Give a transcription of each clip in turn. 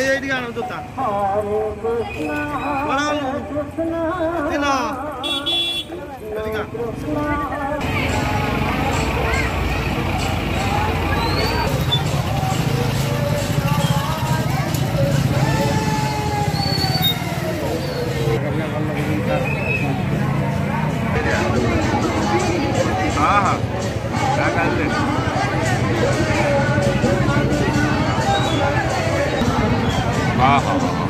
এইদিকে আনো দোকান हाँ हाँ क्या कर ले हाँ हाँ हाँ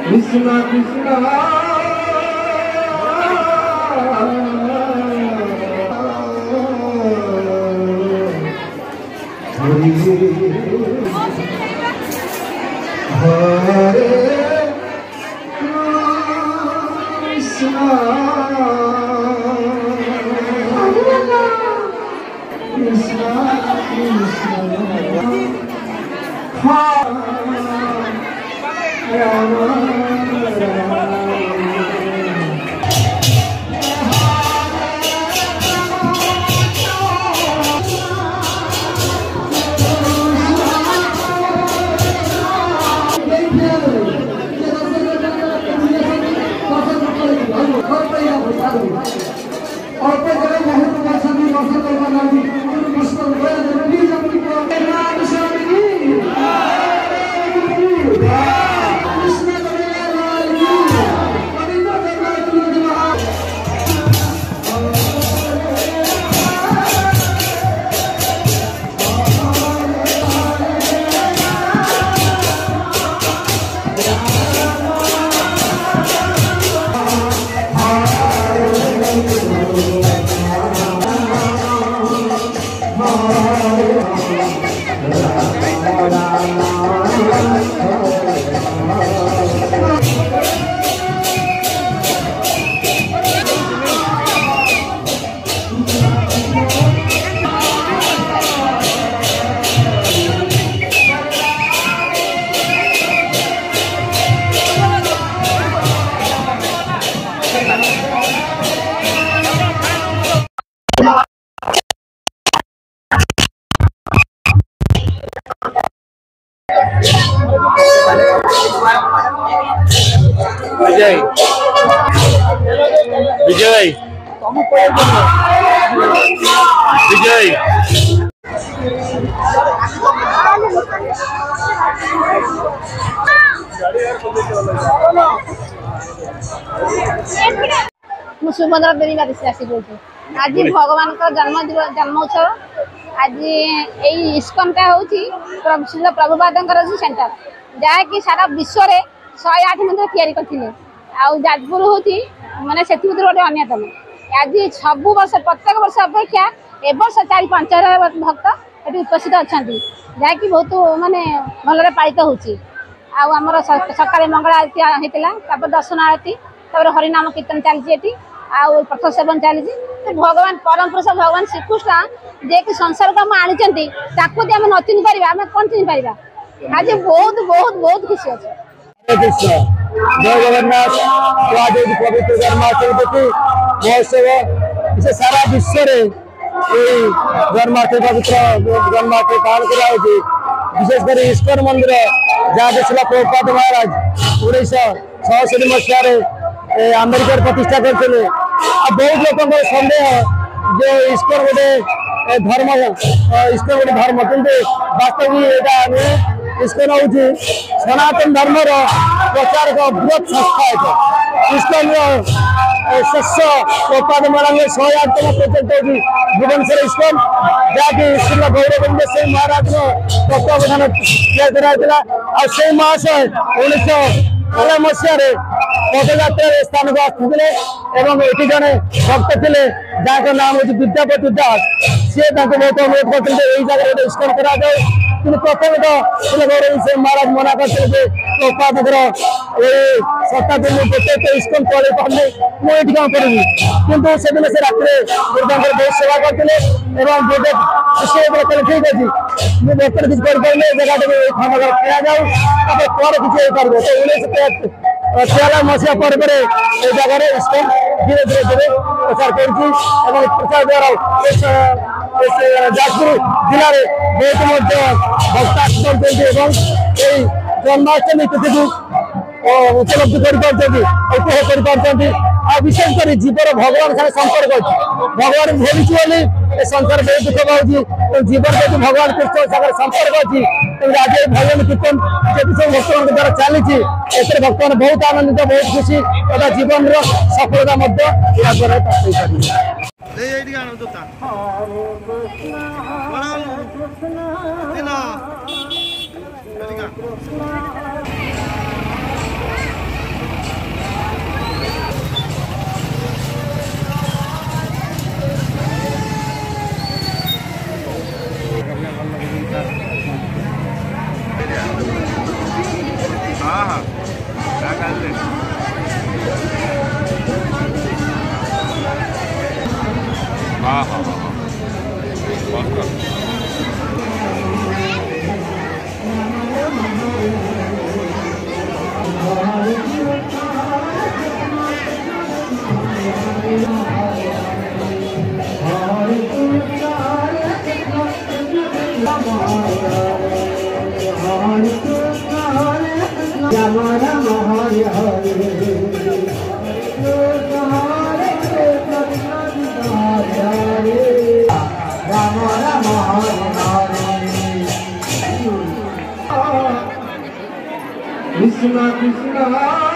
Krishna Krishna Hare Hare Krishna Krishna Krishna Vijay Vijay Vijay Subhadra देवी बारिश आज भगवान जन्मोत्सव आज यही इस्कनटा हूँ श्री प्रभुपाद सेंटर जहाँकि सारा विश्व में 108 मंदिर या जाजपुर हूँ मानने से गोटे अन्यतम आज सब वर्ष प्रत्येक वर्ष अपेक्षा ए वर्ष 4-5 हजार भक्त ये उपस्थित अच्छा जहाँकि बहुत मानने भल पालित होमर सका मंगल आरती होता दर्शन आरती हरिनाम कीर्तन चलती पथ सेवन चली भगवान परम पुरुष भगवान श्रीकृष्ण जे कि संसार को आम आनी आम न चिन्ह पार आम कौन चिन्ह पार आज बहुत बहुत बहुत खुशी अच्छे कृष्ण जय जगन्नाथ पवित्र जन्माष्टमी तिथि महोत्सव इसे सारा विश्व में जन्माष्टमी पवित्र जन्माष्टमी पालन करा विशेषकर इस्कन मंदिर जहाँ शिला प्रभुपाद महाराज 1967 मसीह अमेरिका प्रतिष्ठा करते बहुत लोक सन्देह जो इस्कन गोटे धर्म इस्कन गोटे धर्म किंतु वास्तव में इस्कन हूँ सनातन धर्म प्रचार बृहत संस्था एक इस्कन शस्य प्रपाद मेला 108तम प्रोजेक्ट हो भुवनेश्वर इस्कन जहाँकि श्री गौरगोविंद सिंह महाराज तत्वावधान से महाशय 1990 मसीह पदयात्रा स्थान को आसुले ये जड़े भक्त थे जहाँ नाम हूँ विद्यापति दास सी बहुत अनुरोध करते यही जगह गोटे इस्कन करा कि प्रथम तो महाराज मना करते शताब्दी गोटे इस्कन चल पारे मुझे कौन करी कि से दिन से रात दुर्गा बहुत सेवा करते ठीक अच्छे मुझे किसी करें जगह खंडगर किया जाऊ पर किसी हो पार तो 1993 मसीहा पर जगह इस्कन धीरे धीरे धीरे प्रचार कर प्रचार द्वारा जाजपुर जिले में बहुत भक्त जन्माष्टमी तिथि को उपलब्धि कर विशेषकर जीवन भगवान साथ संपर्क अच्छी भगवान भोगी बोली संसार बहुत दुख पाँच जीवन जो भगवान कृष्ण सागर संपर्क अच्छी आज भजन कीर्तन जो भक्तों द्वारा चली भक्त मैंने बहुत आनंदित बहुत खुशी तथा जीवन सफलता हाँ हाँ क्या कर ले हाँ हाँ हाँ Krishna Krishna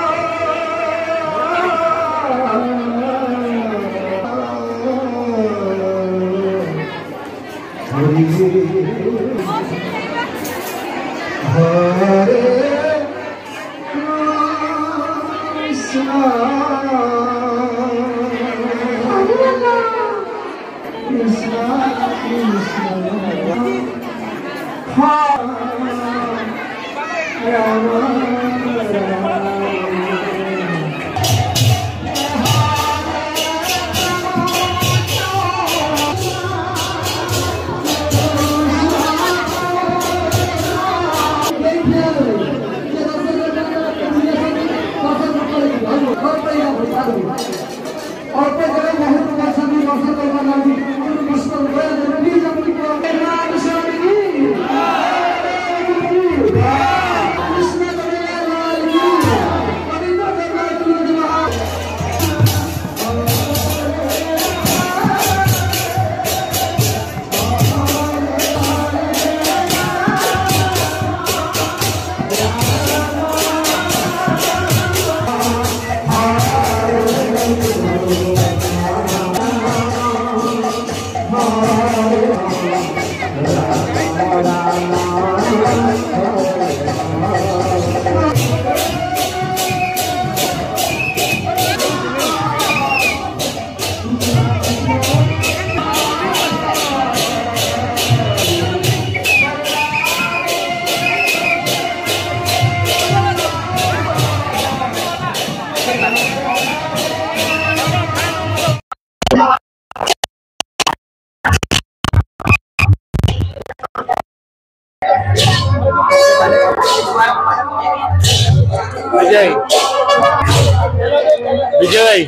विजय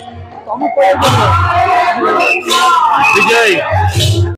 विजय